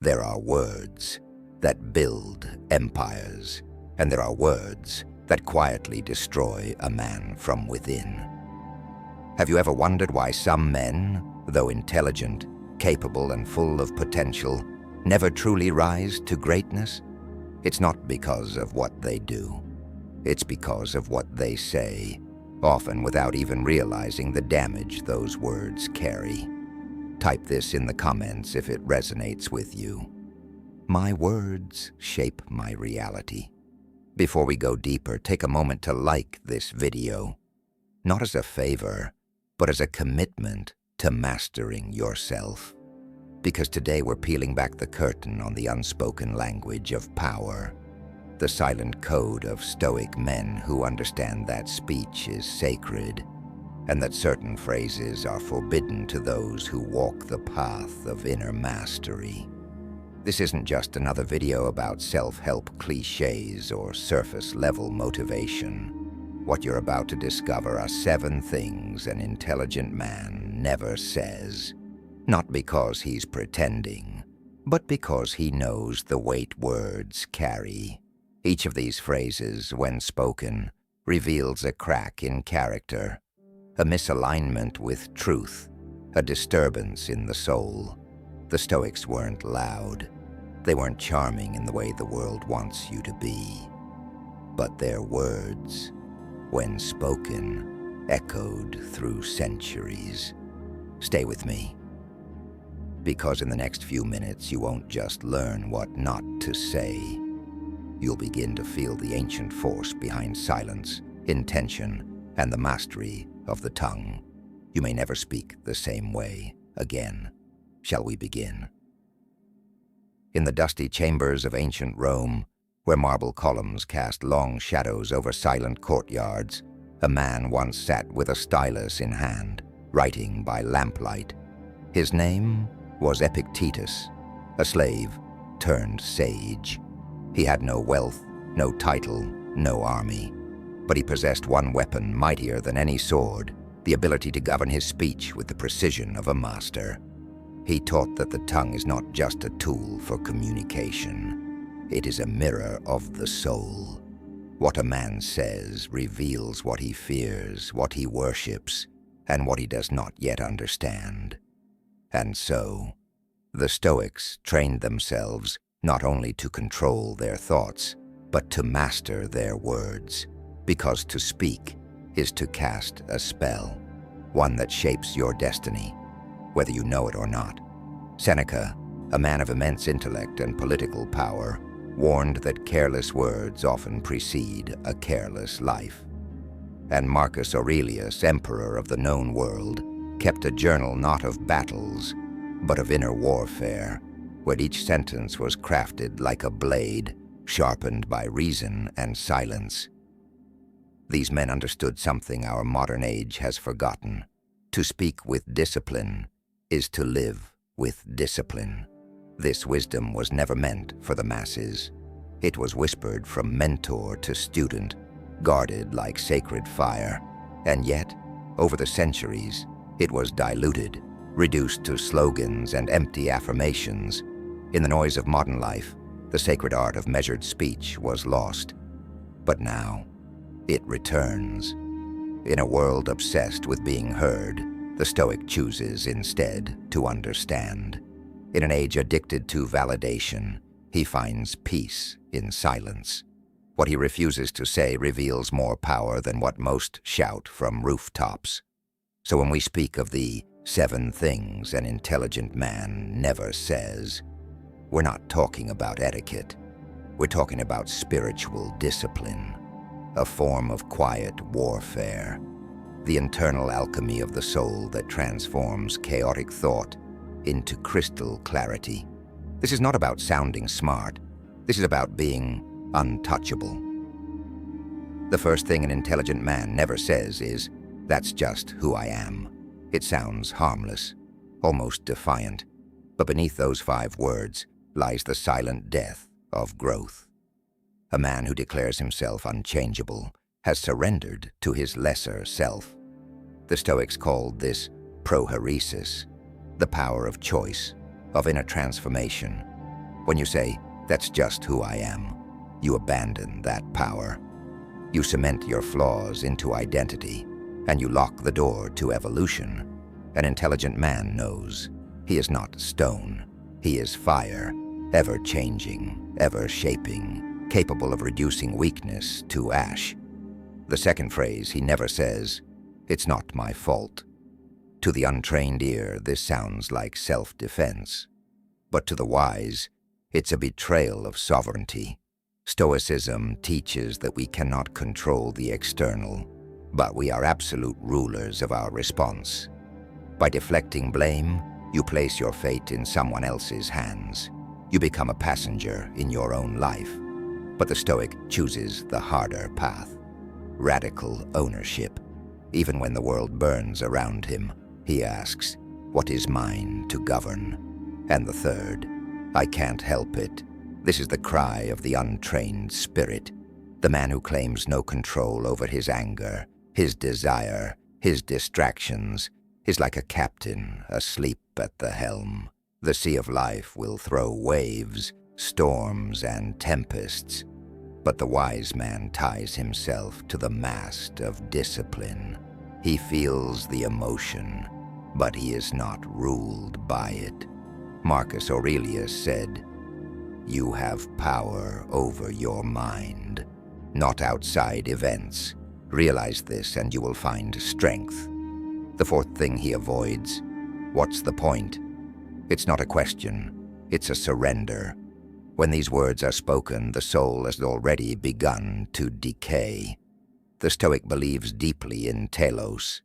There are words that build empires, and there are words that quietly destroy a man from within. Have you ever wondered why some men, though intelligent, capable, and full of potential, never truly rise to greatness? It's not because of what they do. It's because of what they say, often without even realizing the damage those words carry. Type this in the comments if it resonates with you. My words shape my reality. Before we go deeper, take a moment to like this video, not as a favor, but as a commitment to mastering yourself. Because today we're peeling back the curtain on the unspoken language of power, the silent code of Stoic men who understand that speech is sacred and that certain phrases are forbidden to those who walk the path of inner mastery. This isn't just another video about self-help cliches or surface-level motivation. What you're about to discover are 7 things an intelligent man never says. Not because he's pretending, but because he knows the weight words carry. Each of these phrases, when spoken, reveals a crack in character, a misalignment with truth, a disturbance in the soul. The Stoics weren't loud. They weren't charming in the way the world wants you to be. But their words, when spoken, echoed through centuries. Stay with me, because in the next few minutes you won't just learn what not to say. You'll begin to feel the ancient force behind silence, intention, and the mastery of the tongue. You may never speak the same way again. Shall we begin? In the dusty chambers of ancient Rome, where marble columns cast long shadows over silent courtyards, a man once sat with a stylus in hand, writing by lamplight. His name was Epictetus, a slave turned sage. He had no wealth, no title, no army, but he possessed one weapon mightier than any sword, the ability to govern his speech with the precision of a master. He taught that the tongue is not just a tool for communication. It is a mirror of the soul. What a man says reveals what he fears, what he worships, and what he does not yet understand. And so, the Stoics trained themselves not only to control their thoughts, but to master their words, because to speak is to cast a spell, one that shapes your destiny, whether you know it or not. Seneca, a man of immense intellect and political power, warned that careless words often precede a careless life. And Marcus Aurelius, emperor of the known world, kept a journal not of battles, but of inner warfare, where each sentence was crafted like a blade, sharpened by reason and silence. These men understood something our modern age has forgotten. To speak with discipline is to live with discipline. This wisdom was never meant for the masses. It was whispered from mentor to student, guarded like sacred fire. And yet, over the centuries, it was diluted, reduced to slogans and empty affirmations. In the noise of modern life, the sacred art of measured speech was lost. But now, it returns. In a world obsessed with being heard, the Stoic chooses instead to understand. In an age addicted to validation, he finds peace in silence. What he refuses to say reveals more power than what most shout from rooftops. So when we speak of the 7 things an intelligent man never says, we're not talking about etiquette. We're talking about spiritual discipline, a form of quiet warfare, the internal alchemy of the soul that transforms chaotic thought into crystal clarity. This is not about sounding smart. This is about being untouchable. The first thing an intelligent man never says is, "That's just who I am." It sounds harmless, almost defiant, but beneath those 5 words lies the silent death of growth. A man who declares himself unchangeable has surrendered to his lesser self. The Stoics called this prohairesis, the power of choice, of inner transformation. When you say, "That's just who I am," you abandon that power. You cement your flaws into identity, and you lock the door to evolution. An intelligent man knows he is not stone, he is fire, ever-changing, ever-shaping, capable of reducing weakness to ash. The second phrase he never says, "It's not my fault." To the untrained ear, this sounds like self-defense. But to the wise, it's a betrayal of sovereignty. Stoicism teaches that we cannot control the external, but we are absolute rulers of our response. By deflecting blame, you place your fate in someone else's hands. You become a passenger in your own life. But the Stoic chooses the harder path. Radical ownership. Even when the world burns around him, he asks, "What is mine to govern?" And the third, "I can't help it." This is the cry of the untrained spirit, the man who claims no control over his anger, his desire, his distractions, is like a captain asleep at the helm. The sea of life will throw waves, storms, and tempests, but the wise man ties himself to the mast of discipline. He feels the emotion, but he is not ruled by it. Marcus Aurelius said, "You have power over your mind, not outside events. Realize this and you will find strength." The fourth thing he avoids, "What's the point?" It's not a question, it's a surrender. When these words are spoken, the soul has already begun to decay. The Stoic believes deeply in telos,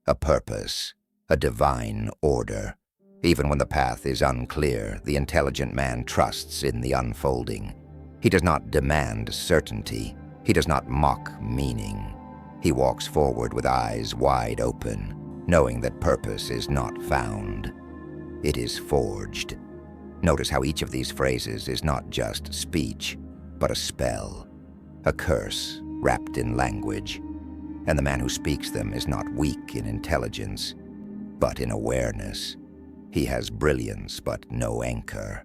a purpose, a divine order. Even when the path is unclear, the intelligent man trusts in the unfolding. He does not demand certainty. He does not mock meaning. He walks forward with eyes wide open, knowing that purpose is not found. It is forged. Notice how each of these phrases is not just speech, but a spell, a curse wrapped in language. And the man who speaks them is not weak in intelligence, but in awareness. He has brilliance but no anchor.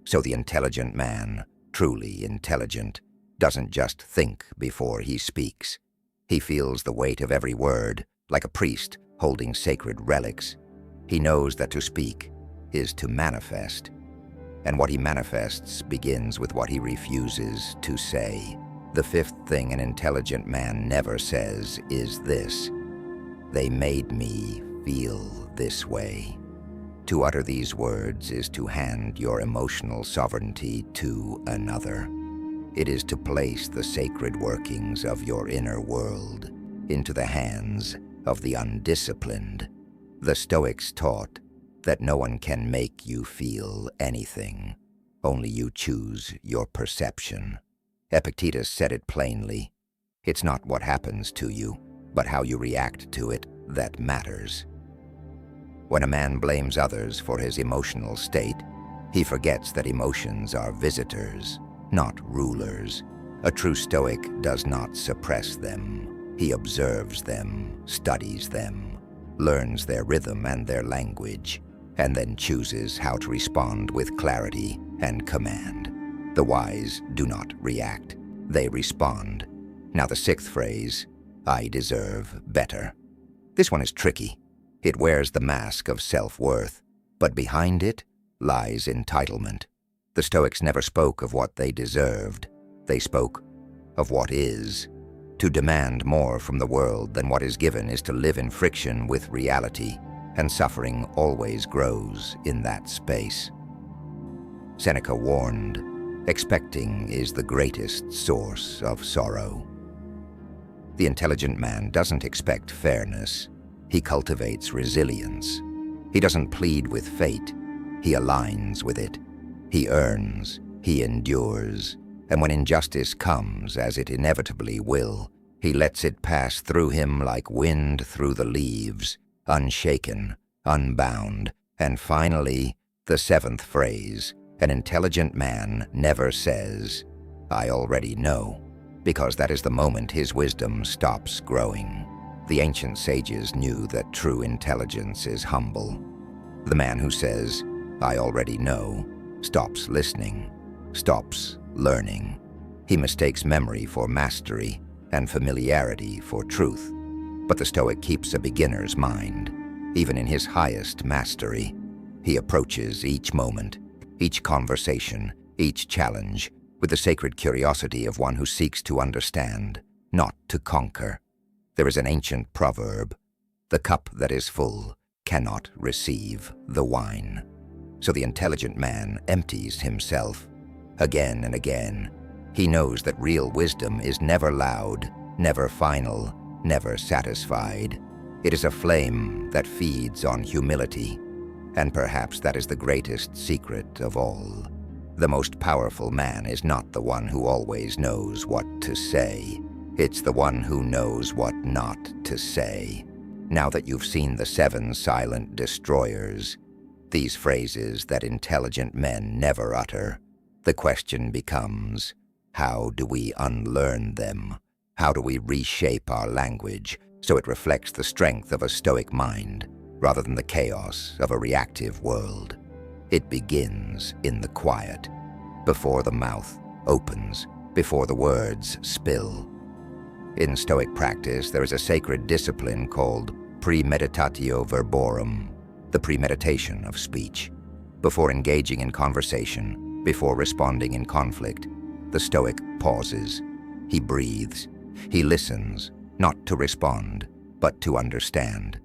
So the intelligent man, truly intelligent, doesn't just think before he speaks. He feels the weight of every word, like a priest holding sacred relics. He knows that to speak is to manifest, and what he manifests begins with what he refuses to say. The fifth thing an intelligent man never says is this: "They made me feel this way." To utter these words is to hand your emotional sovereignty to another. It is to place the sacred workings of your inner world into the hands of the undisciplined. The Stoics taught that no one can make you feel anything. Only you choose your perception. Epictetus said it plainly. It's not what happens to you, but how you react to it that matters. When a man blames others for his emotional state, he forgets that emotions are visitors, not rulers. A true Stoic does not suppress them. He observes them, studies them, learns their rhythm and their language, and then chooses how to respond with clarity and command. The wise do not react, they respond. Now the sixth phrase, "I deserve better." This one is tricky. It wears the mask of self-worth, but behind it lies entitlement. The Stoics never spoke of what they deserved. They spoke of what is. To demand more from the world than what is given is to live in friction with reality, and suffering always grows in that space. Seneca warned, "Expecting is the greatest source of sorrow." The intelligent man doesn't expect fairness. He cultivates resilience. He doesn't plead with fate. He aligns with it. He earns. He endures. And when injustice comes, as it inevitably will, he lets it pass through him like wind through the leaves, unshaken, unbound. And finally, the seventh phrase, an intelligent man never says, "I already know," because that is the moment his wisdom stops growing. The ancient sages knew that true intelligence is humble. The man who says, "I already know," stops listening, stops learning. He mistakes memory for mastery and familiarity for truth. But the Stoic keeps a beginner's mind, even in his highest mastery. He approaches each moment, each conversation, each challenge, with the sacred curiosity of one who seeks to understand, not to conquer. There is an ancient proverb, "The cup that is full cannot receive the wine." So the intelligent man empties himself again and again. He knows that real wisdom is never loud, never final, never satisfied. It is a flame that feeds on humility, and perhaps that is the greatest secret of all. The most powerful man is not the one who always knows what to say. It's the one who knows what not to say. Now that you've seen the 7 silent destroyers, these phrases that intelligent men never utter, the question becomes, how do we unlearn them? How do we reshape our language so it reflects the strength of a Stoic mind rather than the chaos of a reactive world? It begins in the quiet, before the mouth opens, before the words spill. In Stoic practice, there is a sacred discipline called premeditatio verborum, the premeditation of speech. Before engaging in conversation, before responding in conflict, the Stoic pauses. He breathes. He listens, not to respond, but to understand.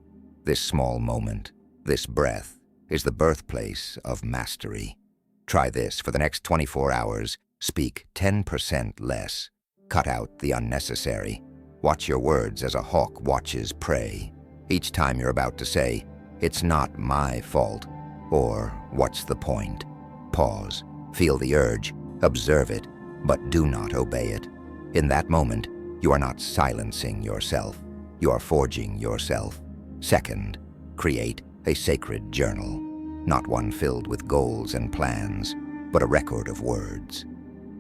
This small moment, this breath, is the birthplace of mastery. Try this for the next 24 hours. Speak 10% less. Cut out the unnecessary. Watch your words as a hawk watches prey. Each time you're about to say, "It's not my fault," or "What's the point?" Pause, feel the urge, observe it, but do not obey it. In that moment, you are not silencing yourself. You are forging yourself. Second, create a sacred journal, not one filled with goals and plans, but a record of words.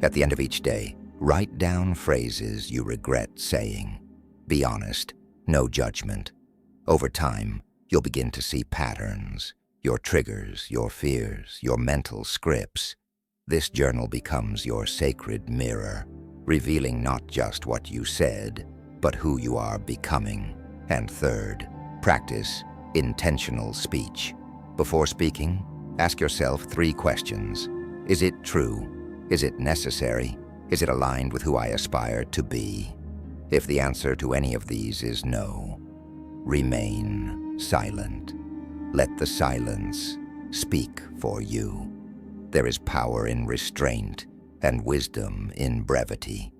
At the end of each day, write down phrases you regret saying. Be honest, no judgment. Over time, you'll begin to see patterns, your triggers, your fears, your mental scripts. This journal becomes your sacred mirror, revealing not just what you said, but who you are becoming. And third, practice intentional speech. Before speaking, ask yourself 3 questions. Is it true? Is it necessary? Is it aligned with who I aspire to be? If the answer to any of these is no, remain silent. Let the silence speak for you. There is power in restraint and wisdom in brevity.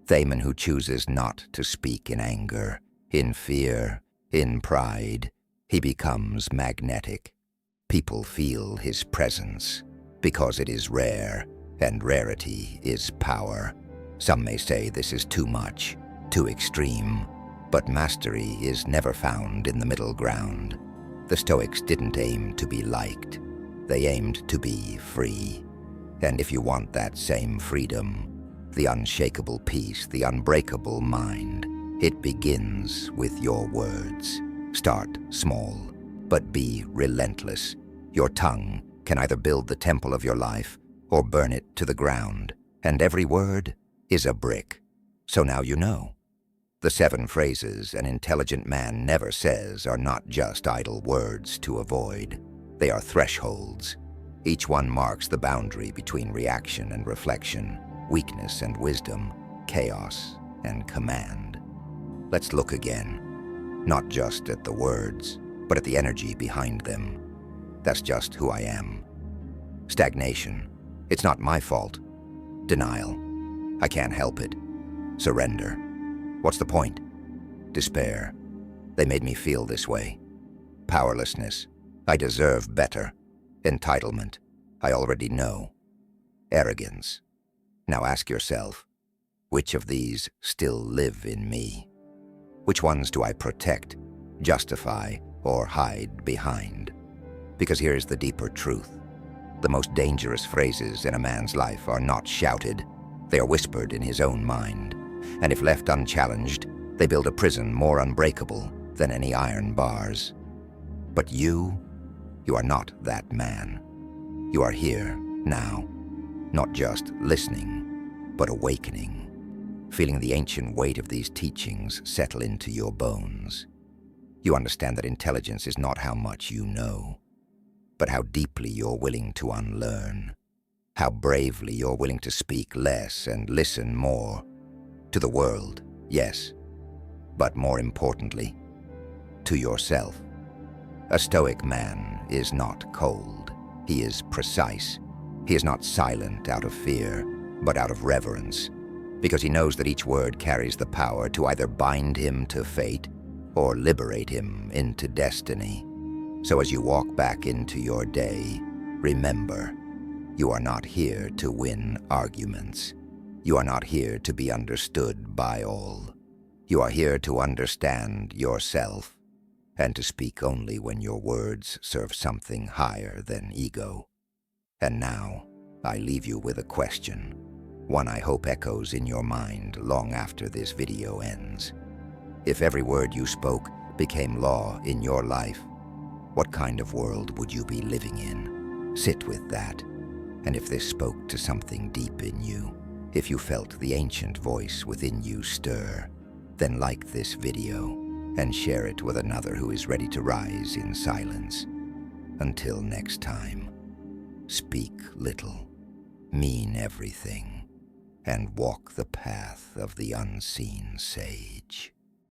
The man who chooses not to speak in anger, in fear, in pride, he becomes magnetic. People feel his presence because it is rare, and rarity is power. Some may say this is too much, too extreme, but mastery is never found in the middle ground. The Stoics didn't aim to be liked. They aimed to be free. And if you want that same freedom, the unshakable peace, the unbreakable mind, it begins with your words. Start small, but be relentless. Your tongue can either build the temple of your life or burn it to the ground, and every word is a brick. So now you know. The 7 phrases an intelligent man never says are not just idle words to avoid. They are thresholds. Each one marks the boundary between reaction and reflection, weakness and wisdom, chaos and command. Let's look again, not just at the words, but at the energy behind them. That's just who I am. Stagnation. It's not my fault. Denial. I can't help it. Surrender. What's the point? Despair. They made me feel this way. Powerlessness. I deserve better. Entitlement. I already know. Arrogance. Now ask yourself, which of these still live in me? Which ones do I protect, justify, or hide behind? Because here's the deeper truth. The most dangerous phrases in a man's life are not shouted. They are whispered in his own mind. And if left unchallenged, they build a prison more unbreakable than any iron bars. But you are not that man. You are here Now, not just listening, but awakening, feeling the ancient weight of these teachings settle into your bones. You understand that intelligence is not how much you know, but how deeply you're willing to unlearn, how bravely you're willing to speak less and listen more. To the world, yes, but more importantly, to yourself. A Stoic man is not cold. He is precise. He is not silent out of fear, but out of reverence, because he knows that each word carries the power to either bind him to fate or liberate him into destiny. So as you walk back into your day, remember, you are not here to win arguments. You are not here to be understood by all. You are here to understand yourself, and to speak only when your words serve something higher than ego. And now, I leave you with a question, one I hope echoes in your mind long after this video ends. If every word you spoke became law in your life, what kind of world would you be living in? Sit with that. And if this spoke to something deep in you, if you felt the ancient voice within you stir, then like this video and share it with another who is ready to rise in silence. Until next time, speak little, mean everything, and walk the path of the unseen sage.